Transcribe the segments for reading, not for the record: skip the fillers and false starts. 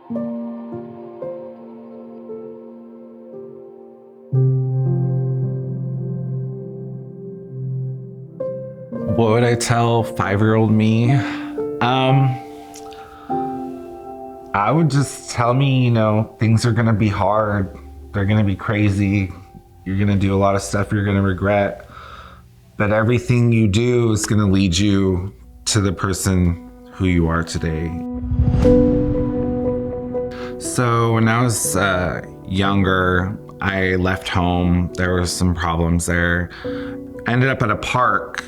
What would I tell 5-year-old me? I would just tell me, things are gonna be hard. They're gonna be crazy. You're gonna do a lot of stuff you're gonna regret. But everything you do is gonna lead you to the person who you are today. So when I was younger, I left home. There were some problems there. I ended up at a park,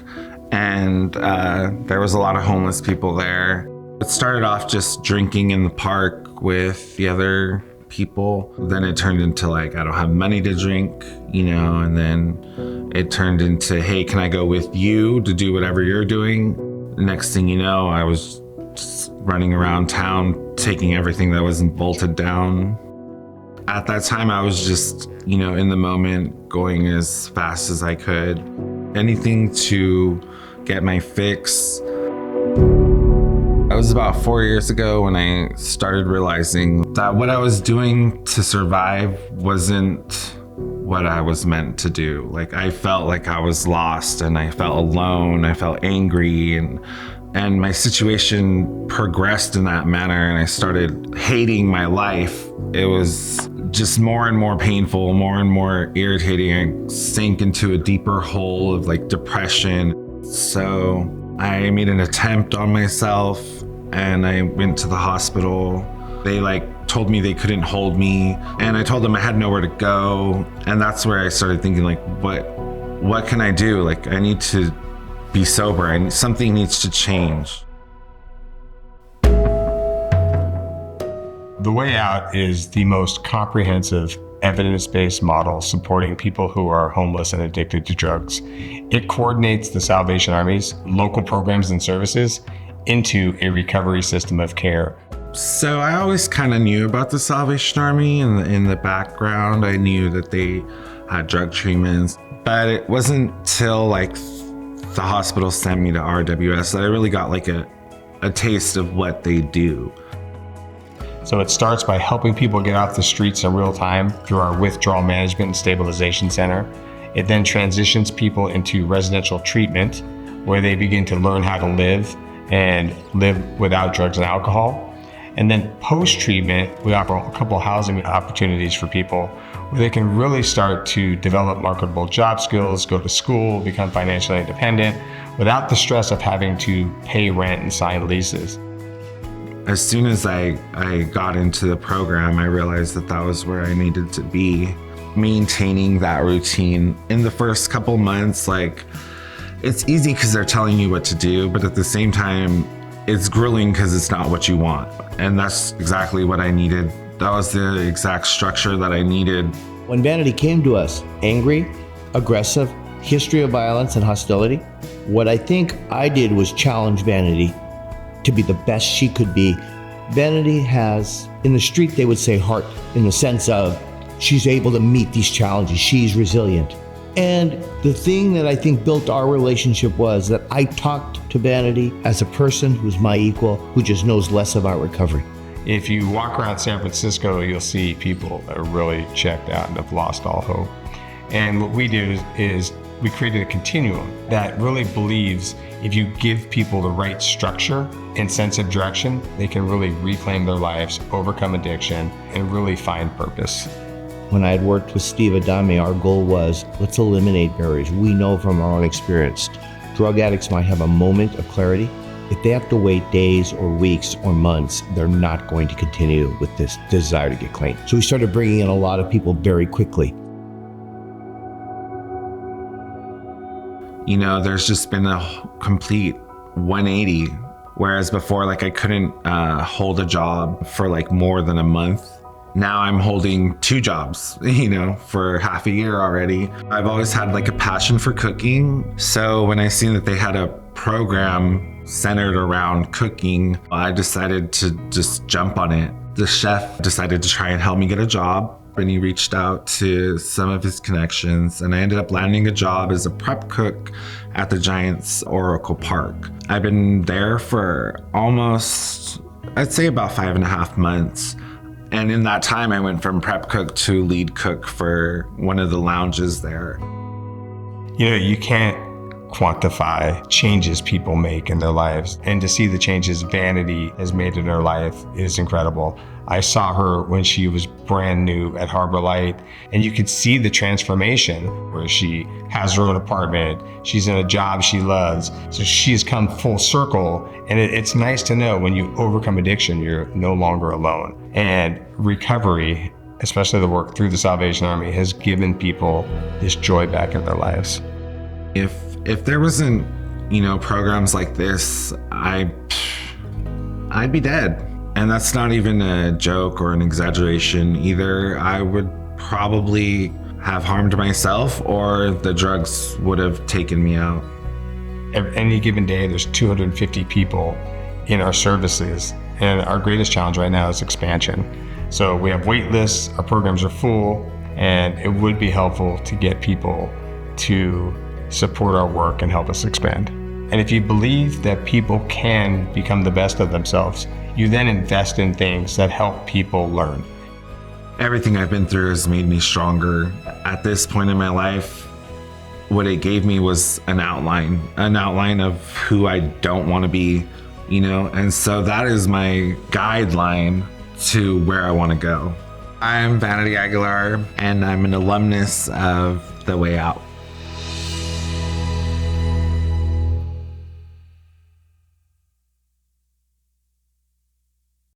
and there was a lot of homeless people there. It started off just drinking in the park with the other people. Then it turned into I don't have money to drink, and then it turned into, hey, can I go with you to do whatever you're doing? The next thing you know, I was just running around town, taking everything that wasn't bolted down. At that time, I was just, in the moment, going as fast as I could. Anything to get my fix. It was about 4 years ago when I started realizing that what I was doing to survive wasn't what I was meant to do. I felt like I was lost, and I felt alone. I felt angry, and my situation progressed in that manner, and I started hating my life. It was just more and more painful, more and more irritating. I sank into a deeper hole of depression. So I made an attempt on myself, and I went to the hospital. They told me they couldn't hold me, and I told them I had nowhere to go. And that's where I started thinking what can I do? I need to be sober. Something needs to change. The Way Out is the most comprehensive evidence-based model supporting people who are homeless and addicted to drugs. It coordinates the Salvation Army's local programs and services into a recovery system of care. So I always kind of knew about the Salvation Army in the background. I knew that they had drug treatments, but it wasn't till the hospital sent me to RWS that I really got a taste of what they do. So it starts by helping people get off the streets in real time through our Withdrawal Management and Stabilization Center. It then transitions people into residential treatment, where they begin to learn how to live and live without drugs and alcohol. And then post-treatment, we offer a couple housing opportunities for people where they can really start to develop marketable job skills, go to school, become financially independent without the stress of having to pay rent and sign leases. As soon as I got into the program, I realized that was where I needed to be. Maintaining that routine in the first couple months, it's easy because they're telling you what to do, but at the same time, it's grueling because it's not what you want. And that's exactly what I needed. That was the exact structure that I needed. When Vanity came to us, angry, aggressive, history of violence and hostility, what I think I did was challenge Vanity to be the best she could be. Vanity has, in the street they would say heart, in the sense of she's able to meet these challenges, she's resilient. And the thing that I think built our relationship was that I talked to Vanity as a person who's my equal, who just knows less about recovery. If you walk around San Francisco, you'll see people that are really checked out and have lost all hope. And what we did is we created a continuum that really believes if you give people the right structure and sense of direction, they can really reclaim their lives, overcome addiction, and really find purpose. When I had worked with Steve Adame, our goal was, let's eliminate barriers. We know from our own experience, drug addicts might have a moment of clarity. If they have to wait days or weeks or months, they're not going to continue with this desire to get clean. So we started bringing in a lot of people very quickly. There's just been a complete 180. Whereas before, I couldn't hold a job for more than a month. Now I'm holding 2 jobs, for half a year already. I've always had a passion for cooking. So when I seen that they had a program centered around cooking, I decided to just jump on it. The chef decided to try and help me get a job, and he reached out to some of his connections, and I ended up landing a job as a prep cook at the Giants Oracle Park. I've been there for almost, I'd say about 5.5 months. And in that time, I went from prep cook to lead cook for one of the lounges there. You know, you can't quantify changes people make in their lives. And to see the changes Vanity has made in her life is incredible. I saw her when she was brand new at Harbor Light, and you could see the transformation where she has her own apartment, she's in a job she loves. So she's come full circle, and it's nice to know when you overcome addiction, you're no longer alone. And recovery, especially the work through the Salvation Army, has given people this joy back in their lives. If there wasn't, programs like this, I'd be dead. And that's not even a joke or an exaggeration either. I would probably have harmed myself, or the drugs would have taken me out. Any given day, there's 250 people in our services, and our greatest challenge right now is expansion. So we have wait lists, our programs are full, and it would be helpful to get people to support our work and help us expand. And if you believe that people can become the best of themselves, you then invest in things that help people learn. Everything I've been through has made me stronger. At this point in my life, what it gave me was an outline of who I don't want to be, and so that is my guideline to where I want to go. I'm Vanity Aguilar, and I'm an alumnus of The Way Out.